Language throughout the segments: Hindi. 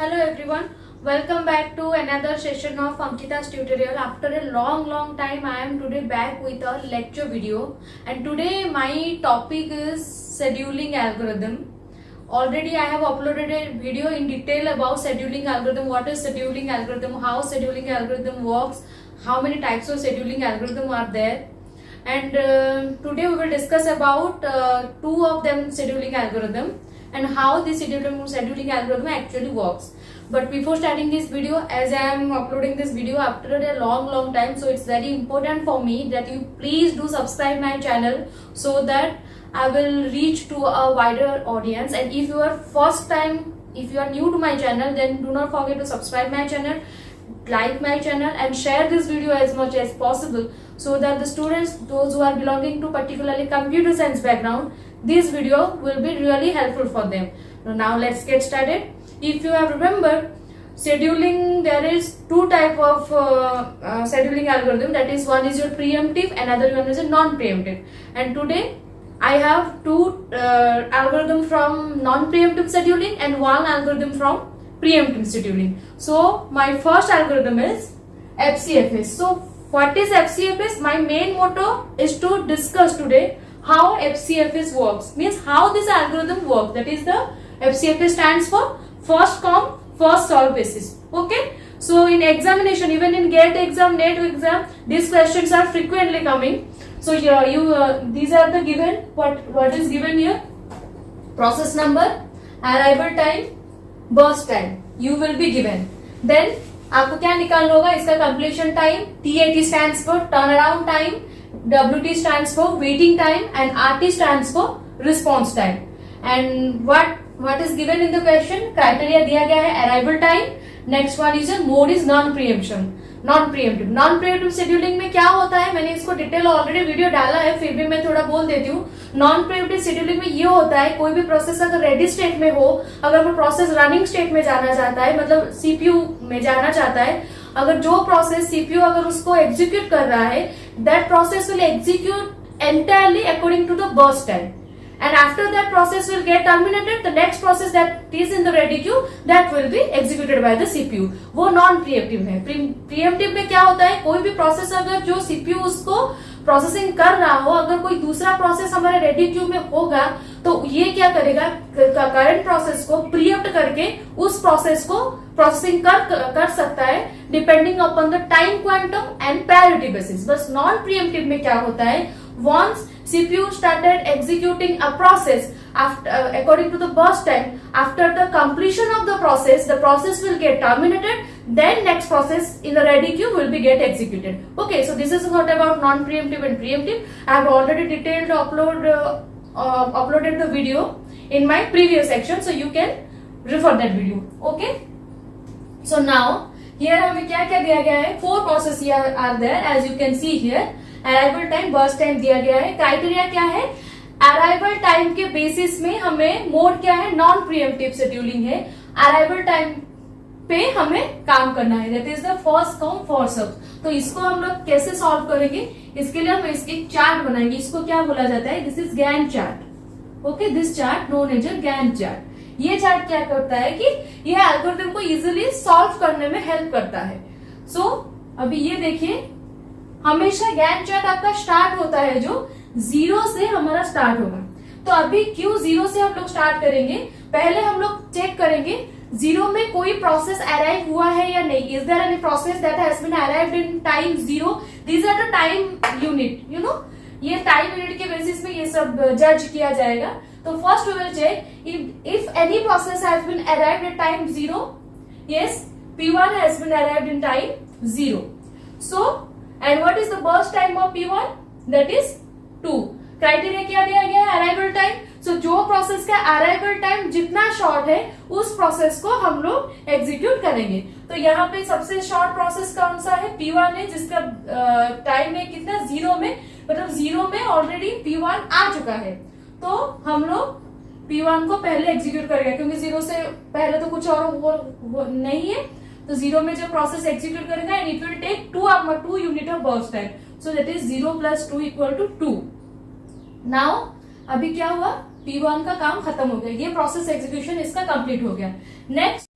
Hello everyone, welcome back to another session of Ankita's tutorial. After a long time I am today back with a lecture video, and today my topic is scheduling algorithm. Already I have uploaded a video in detail about scheduling algorithm, what is scheduling algorithm, how scheduling algorithm works, how many types of scheduling algorithm are there. And today we will discuss about two of them scheduling algorithm and how this scheduling algorithm actually works. But before starting this video, as I am uploading this video after a long time, so it's very important for me that you please do subscribe my channel so that I will reach to a wider audience. And if you are if you are new to my channel, then do not forget to subscribe my channel, like my channel and share this video as much as possible, so that the students, those who are belonging to particularly computer science background, this video will be really helpful for them. Now let's get started. If you have remembered, scheduling, there is two type of scheduling algorithm, that is, one is your preemptive, another one is a non-preemptive. And today I have two algorithm from non-preemptive scheduling and one algorithm from preemptive scheduling. So my first algorithm is FCFS. So what is FCFS? My main motto is to discuss today how FCFS works, means how this algorithm works. That is, the FCFS stands for first come first serve basis. Okay, so in examination, even in GATE exam, NET exam, these questions are frequently coming. So here these are the given, what is given here: process number, arrival time, burst time you will be given. Then आपको क्या निकालना होगा? इसका completion time, TAT stands for turnaround time, WT stands for waiting time, and RT stands for response time. And what is given in the question? Criteria दिया गया है arrival time. Next one is a mode is non-preemptive scheduling में क्या होता है, मैंने इसको डिटेल ऑलरेडी वीडियो डाला है, फिर भी मैं थोड़ा बोल देती हूँ. नॉन प्रिएम्प्टिव शेड्यूलिंग में ये होता है, कोई भी प्रोसेस अगर रेडी स्टेट में हो, अगर वो प्रोसेस रनिंग स्टेट में जाना चाहता है, मतलब सीपीयू में जाना चाहता है, अगर जो प्रोसेस सीपीयू अगर उसको एग्जीक्यूट कर रहा है, that process will execute entirely according to the burst time. And after that process will get terminated, the next process that is in the ready queue, that will be executed by the CPU. वो non preemptive है. Preemptive में क्या होता है, कोई भी प्रोसेस अगर जो CPU उसको प्रोसेसिंग कर रहा हो, अगर कोई दूसरा प्रोसेस हमारे रेडी क्यू में होगा, तो ये क्या करेगा, करंट प्रोसेस को प्रीएम्प्ट करके उस प्रोसेस को प्रोसेसिंग कर सकता है, depending upon the time quantum and priority basis. बस नॉन प्रीएम्प्टिव में क्या होता है, once CPU started executing a process after according to the burst time, after the completion of the process will get terminated, then next process in the ready queue will be get executed. Okay, so this is what about non-preemptive and preemptive. I have already detailed uploaded the video in my previous section, so you can refer that video. Okay, so now here हमें क्या क्या दिया गया है, 4 processes here are there as you can see here. Arrival time, burst time दिया गया है. क्राइटेरिया क्या है, अराइवल टाइम के बेसिस में हमें मोड क्या है, नॉन प्रिएम्प्टिव शेड्यूलिंग है. अराइवल टाइम पे हमें काम करना है, that is the first come first serve. तो इसको हम लोग कैसे सॉल्व करेंगे, इसके लिए हम इसकी चार्ट बनाएंगे. इसको क्या बोला जाता है, this is Gantt chart. Okay, this chart known as a Gantt chart. ये चार्ट क्या करता है कि यह एल्गोरिथम को इजिली सॉल्व करने में हेल्प करता है. सो अभी ये देखिए, हमेशा गैंट चार्ट आपका स्टार्ट होता है जो 0 से हमारा स्टार्ट होगा. तो अभी क्यों 0 से हम लोग स्टार्ट करेंगे, पहले हम लोग चेक करेंगे 0 में कोई प्रोसेस अराइव हुआ है या नहीं. Is there any process that has been arrived in time 0. These are the time unit, you know, ये टाइम यूनिट के बेसिस में ये सब जज किया जाएगा. तो first we will check if any process has been arrived at time 0. Yes, P1 has been arrived in time 0. So and what is the burst time of P1? That is 2. Criteria क्या दिया गया है, अराइवल टाइम. सो जो प्रोसेस का अराइवल टाइम जितना शॉर्ट है, उस प्रोसेस को हम लोग एग्जीक्यूट करेंगे. तो यहाँ पे सबसे शॉर्ट प्रोसेस कौन सा है, P1 है, जिसका टाइम है कितना, 0 में, मतलब 0 में ऑलरेडी P1 आ चुका है. तो हम लोग P1 को पहले एग्जीक्यूट करेंगे, क्योंकि 0 से पहले तो कुछ और वो नहीं है. तो 0 में जो प्रोसेस एग्जीक्यूट करेगा, and it will take 2 unit of burst time. So that is 0 + 2 = 2. Now अभी क्या हुआ, P1 का काम खत्म हो गया, ये प्रोसेस एग्जीक्यूशन इसका कंप्लीट हो गया. Next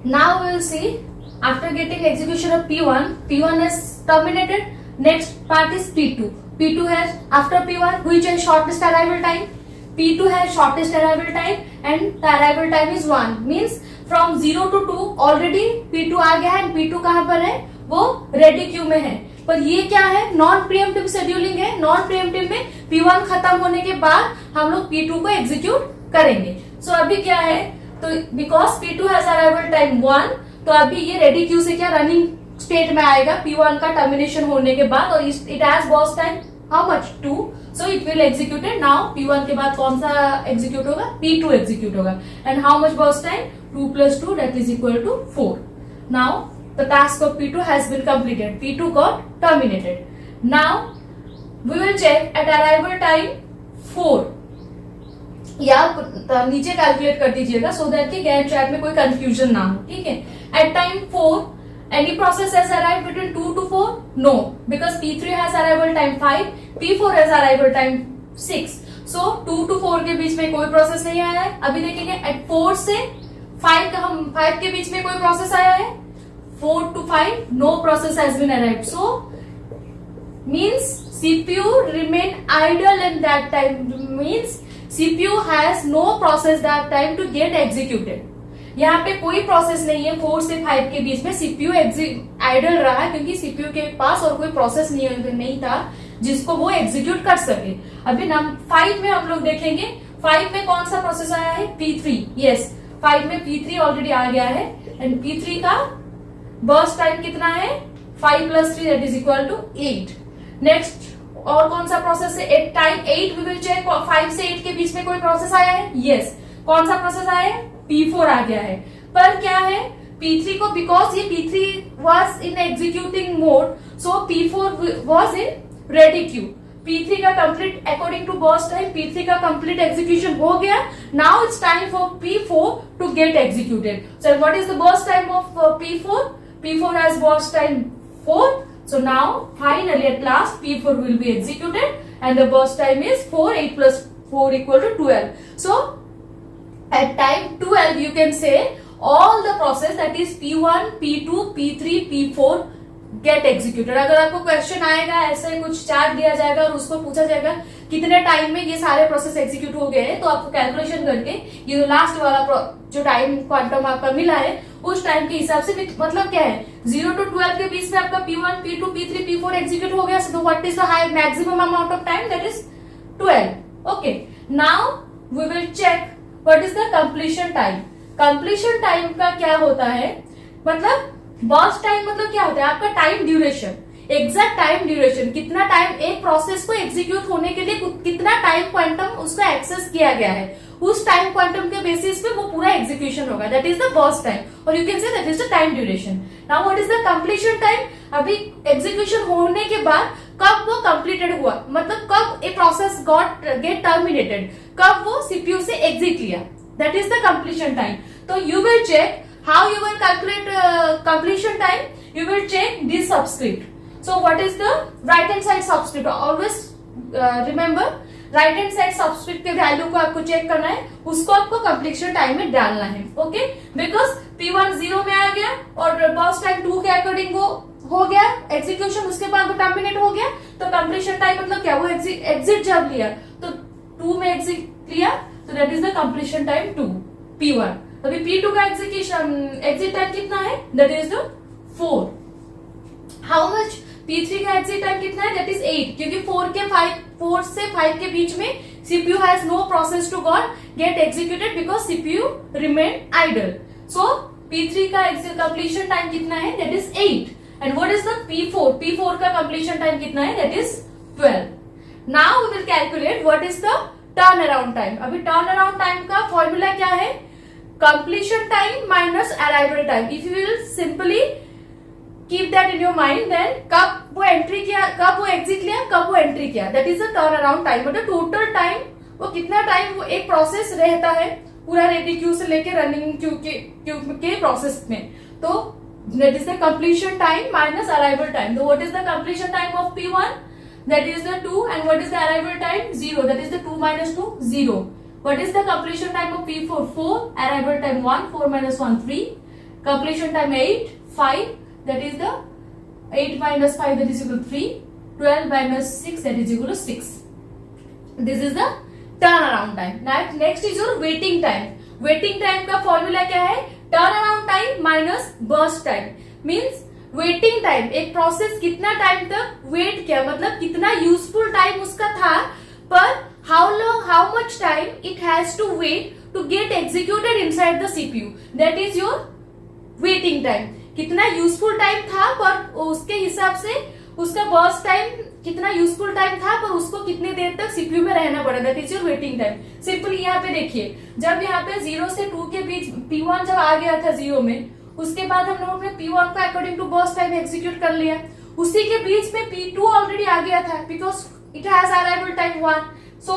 Now we will see after getting execution of P1 has terminated. Next part is P2. P2 has after P1 which is shortest arrival time. P2 has shortest arrival time and the arrival time is 1. Means from 0 to 2 already P2 आ गया है. P2 कहाँ पर है? वो रेडी क्यू में है. पर ये क्या है? नॉन प्रीएम्प्टिव शेड्यूलिंग है. नॉन प्रीएम्प्टिव में P1 खत्म होने के बाद हम लोग P2 को एग्जीक्यूट करेंगे. सो अभी क्या है? तो because P2 has arrival time 1, तो अभी ये रेडी क्यू से क्या रनिंग स्टेट में आएगा P1 का टर्मिनेशन होने के बाद, और it has burst time how much 2, so it will executed. Now P1 के बाद कौन सा एग्जीक्यूट होगा? P2 एग्जीक्यूट होगा. And how much burst time? 2 + 2 that is equal to 4. Now the task of P2 has been completed. P2 got terminated. Now we will check at arrival time 4. या नीचे कैलकुलेट कर दीजिएगा सो दैट कि गैंट चार्ट में कोई कंफ्यूजन ना हो. ठीक है. At time 4 any process has arrived between 2 to 4? No, because P3 has arrival time 5, P4 has arrival time 6. So 2 to 4 के बीच में कोई प्रोसेस नहीं आया है. अभी देखेंगे एट 4 से 5 के बीच में कोई प्रोसेस आया है. 4 to 5 no process has been arrived. So means CPU remain idle in that time. Means CPU has no process that time to get executed. यहाँ पे कोई प्रोसेस नहीं है 4 से 5 के बीच में. CPU आइडल रहा क्योंकि CPU के पास और कोई प्रोसेस नहीं था जिसको वो एग्जीक्यूट कर सके. अभी 5 में हम लोग देखेंगे 5 में कौन सा प्रोसेस आया है? P3. यस, 5 में P3 ऑलरेडी आ गया है. एंड P3 का बर्स्ट टाइम कितना है? 5 + 3 that is equal to 8. Next और कौन सा प्रोसेस है? At time 8 we will check 5 से 8 के बीच में कोई प्रोसेस आया है? यस. कौन सा प्रोसेस आया है? P4 आ गया है. पर क्या है? P3 को बिकॉज ये P3 was in executing mode, so P4 was in ready queue. P3 का complete according to burst time P3 का कंप्लीट एग्जीक्यूशन हो गया. Now it's time for P4 to get executed. So what is the burst time of P4? P4 has burst time 4. So now finally at last P4 will be executed and the burst time is 4. 8 + 4 equal to 12. So at time 12 you can say all the process that is P1, P2, P3, P4 get executed. अगर आपको क्वेश्चन आएगा ऐसे कुछ चार्ट दिया जाएगा और उसको पूछा जाएगा कितने टाइम में ये सारे प्रोसेस एग्जीक्यूट हो गए हैं, तो आपको कैलकुलेशन करके ये जो लास्ट वाला जो टाइम क्वांटम आपका मिला है उस टाइम के हिसाब से, मतलब क्या है 0 to 12 के बीच में आपका P1, P2, P3, P4 execute हो गया. So what is the high maximum amount of time? That is 12. Okay. Now we will check what is the completion time. Completion time का क्या होता है? मतलब बर्स्ट टाइम मतलब क्या होता है? आपका time duration, exact time duration, कितना टाइम एक प्रोसेस को एग्जीक्यूट होने के लिए कितना टाइम क्वांटम उसका एक्सेस किया गया है, उस टाइम क्वांटम के बेसिस पे वो पूरा एग्जीक्यूशन होगा. That is the burst time, और you can say that is the time duration. Now what is the completion time? अभी एग्जीक्यूशन होने के बाद कब वो कंप्लीटेड हुआ, मतलब कब ए प्रोसेस गेट टर्मिनेटेड, कब वो सीपीयू से एग्जिट लिया. That is the completion time. तो you will check how you will calculate completion time. You will check this subscript. So what is the right hand side subscript? Always remember right hand side subscript के वैल्यू को आपको चेक करना है, उसको आपको completion time में डालना है. ओके, बिकॉज P1 0 में आ गया और बर्स्ट टाइम 2 के अकॉर्डिंग वो हो गया एग्जीक्यूशन, उसके बाद वो टर्मिनेट हो गया. तो कंप्लीशन टाइम मतलब क्या? वो एग्जिट जब लिया तो 2 में एग्जिट लिया, तो that is the completion time 2 P1. अभी P2 का एग्जिट टाइम कितना है? That is the 4. How much? P3 का एग्जिट टाइम कितना है? That is 8. क्योंकि 4 से 5 के बीच में CPU has no process to get executed because CPU remain idle. So P3 का कंप्लीशन टाइम कितना है? That is 8. And what is the P4? P4 का कंप्लीशन टाइम कितना है? That is 12. Now we will calculate what is the turn around time. अभी टर्न अराउंड टाइम का फॉर्मूला क्या है? completion time minus arrival time. If you will simply keep that in your mind, then कब वो एंट्री किया, कब वो एग्जिट लिया, कब वो एंट्री किया, that is the turn around time. मतलब टोटल टाइम वो कितना टाइम वो एक प्रोसेस रहता है पूरा रेडी क्यू से लेके रनिंग क्यू के प्रोसेस में. तो that is the completion time minus arrival time. So what is the completion time of P1? That is the 2. And what is the arrival time? 0. That is the 2 minus 2, 0. What is the completion time of P4? 4. Arrival time 1. 4 minus 1, 3. completion time 8, 5, that is the 8 minus 5, that is equal to 3, 12 minus 6, that is equal to 6. This is the turnaround time. Next is your waiting time. Waiting time का फॉर्मूला क्या है? Turnaround time minus burst time. Means waiting time, एक प्रोसेस कितना टाइम तक वेट किया, मतलब कितना यूजफुल टाइम उसका था, पर how much time it has to wait to get executed inside the CPU. That is your waiting time. कितना यूजफुल टाइम था, पर उसके हिसाब से उसका बर्स्ट टाइम कितना यूजफुल टाइम था, पर उसको कितने देर तक सीपीयू में रहना पड़ा. That is your waiting time. Simply यहाँ पे देखिए, जब यहाँ पे 0 से 2 के बीच P1 जब आ गया था 0 में, उसके बाद हम लोगों ने P1 को according to burst time execute कर लिया. उसी के बीच में P2 ऑलरेडी आ गया था, because it has arrival time 1. सो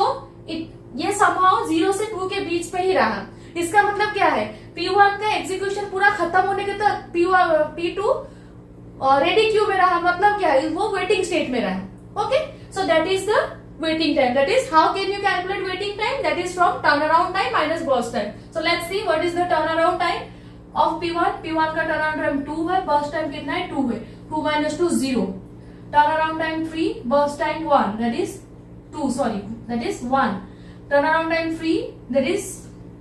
ये समहाउ 0 से 2 के बीच में ही रहा. इसका मतलब क्या है? P1 का एग्जीक्यूशन पूरा खत्म होने के तक P2 रेडी क्यू में रहा. मतलब क्या है? वो वेटिंग स्टेट में रहा. Okay, so that is the waiting time. That is how can you calculate waiting time? That is from turnaround time minus burst time. So let's see what is the turnaround time of P1. P1 का turnaround time 2 है, burst time कितना है? 2 है. 2 minus 2 0. Turnaround time 3, burst time 1. That is 2. Sorry, that is 1. Turnaround time 3. That is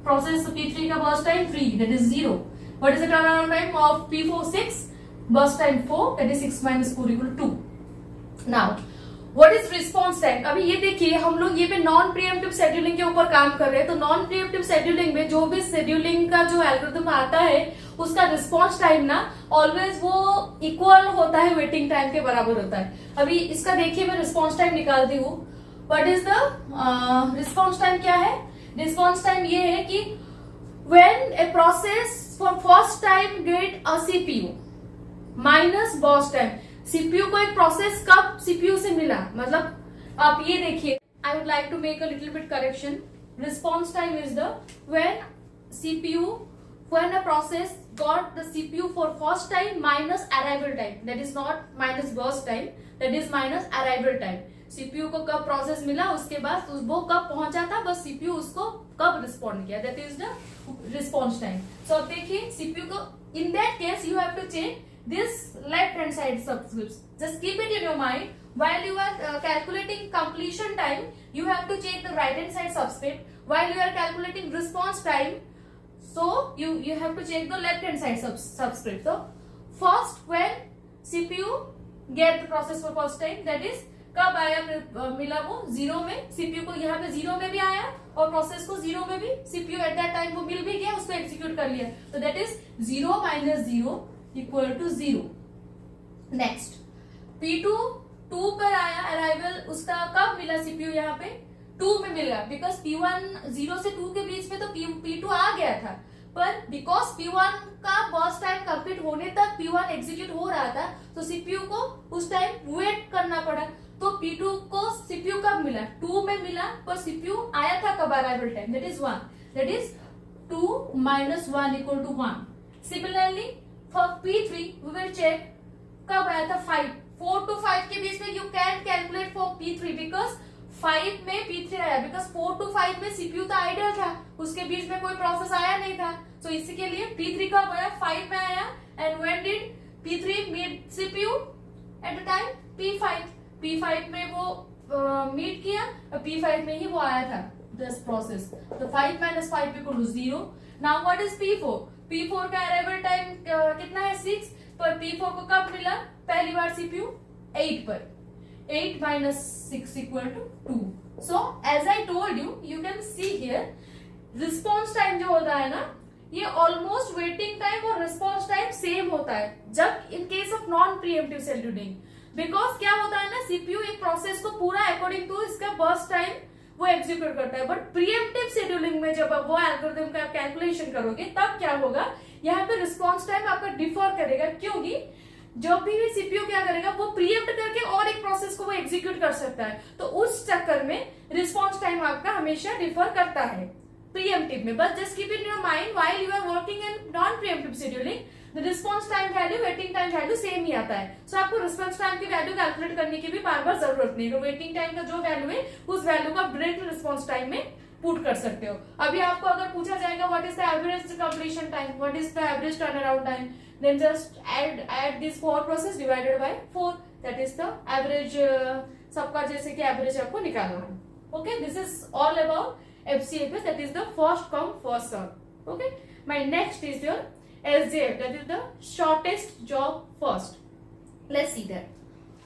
process P3 का burst time 3. That is 0. What is the turnaround time of P4? 6. Burst time 4. That is 6 minus 4 equal to 2. Now what is response time? अभी ये देखिए, हम लोग ये पे नॉन प्रीएम्प्टिव शेड्यूलिंग के ऊपर काम कर रहे हैं. तो नॉन प्रीएम्प्टिव शेड्यूलिंग में जो भी शेड्यूलिंग का जो एल्गोरिथम आता है, उसका रिस्पॉन्स टाइम ना ऑलवेज वो इक्वल होता है, वेटिंग टाइम के बराबर होता है. अभी इसका देखिए, मैं रिस्पॉन्स टाइम निकालती हूँ. What is the response time? क्या है रिस्पॉन्स टाइम? ये है कि when a process for first time get a CPU minus burst time. CPU को एक प्रोसेस कब सीपीयू से मिला, मतलब आप ये देखिए, I would like to make a little bit correction. Response time is the when a process got the CPU for first time minus arrival time. That is not minus burst time, that is minus arrival time. CPU को कब प्रोसेस मिला, उसके बाद वो कब पहुंचा था, बस CPU उसको कब रिस्पॉन्ड किया. That is the response time. So देखिए, CPU को in that case you have to check this left hand side subscripts. Just keep it in your mind. While you are calculating completion time, you have to check the right hand side subscript. While you are calculating response time, so you have to check the left hand side subscript. So first, when CPU get the process for first time, that is कब आया मिला वो 0 में. CPU को यहाँ पे 0 में भी आया, और प्रोसेस को 0 में भी CPU एट दैट टाइम वो मिल भी गया, उसको एग्जीक्यूट कर लिया. तो that is 0 minus 0 equal to 0. Next P2 2 पर आया अराइवल, उसका कब मिला सीपीयू? यहाँ पे 2 में मिला, बिकॉज P1 0 से 2 के बीच में तो P2 आ गया था, पर बिकॉज P1 का बर्स्ट टाइम कंप्लीट होने तक P1 एग्जीक्यूट हो रहा था, तो सीपीयू को उस टाइम वेट करना पड़ा. तो P2 को सीपीयू कब मिला? 2 में मिला, पर सीपीयू आया था कब? Arrival time, that is 1. That is 2 minus 1 equal to 1. Similarly for P3 we will check कब आया था? 5. 4 to 5 के बीच में you can calculate for P3 because 5 में P3 आया, because 4 to 5 में CPU तो आइडियल था, उसके बीच में कोई प्रोसेस आया नहीं था. so इसी के लिए P3 कब आया? 5 में आया. and when did P3 meet CPU? at the time P5. P5 में वो मीट किया, P5 में ही वो आया था this process. तो 5 minus 5 equal to 0. now what is P4? P4 का अराइवल टाइम कितना है? 6. पर P4 को कब मिला पहली बार CPU? 8 पर. 8 minus 6 equal to 2. So as I told you, you can see here, response time जो होता है ना, ये ऑलमोस्ट वेटिंग टाइम और रिस्पॉन्स टाइम सेम होता है जब in case of non preemptive scheduling. Because क्या होता है ना, सीपीयू एक प्रोसेस को पूरा अकॉर्डिंग टू इसका बर्स्ट टाइम वो एग्जीक्यूट करता है. बट प्रीएम्प्टिव शेड्यूलिंग में जब आप वो एल्गोरिथम का कैलकुलेशन करोगे, तब क्या होगा, यहाँ पे रिस्पॉन्स टाइम आपका डिफर करेगा, क्योंकि जब भी सीपीयू क्या करेगा, वो प्रीएम्प्ट करके और एक प्रोसेस को वो एग्जीक्यूट कर सकता है. तो उस चक्कर में रिस्पॉन्स टाइम आपका हमेशा डिफर करता है प्रीएम्प्टिव में. बस just keep in your mind while you are working in non preemptive scheduling, the response time value, waiting time value same ही आता है. सो आपको रिस्पॉन्स टाइम की वैल्यू कैलकुलेट करने की भी बार बार जरूरत नहीं है. तो वेटिंग टाइम का जो वैल्यू है, उस वैल्यू को आप डायरेक्ट रिस्पॉन्स टाइम में पुट कर सकते हो. अभी आपको अगर पूछा जाएगा what is the average completion time, what is the average turn around time, then just add this 4 process divided by 4, that is the average. सबका जैसे कि एवरेज आपको निकालना है. Okay, this is all about FCFS, that is the first come first serve. Okay, my next is your SJF, that is the shortest job first. Let's see that.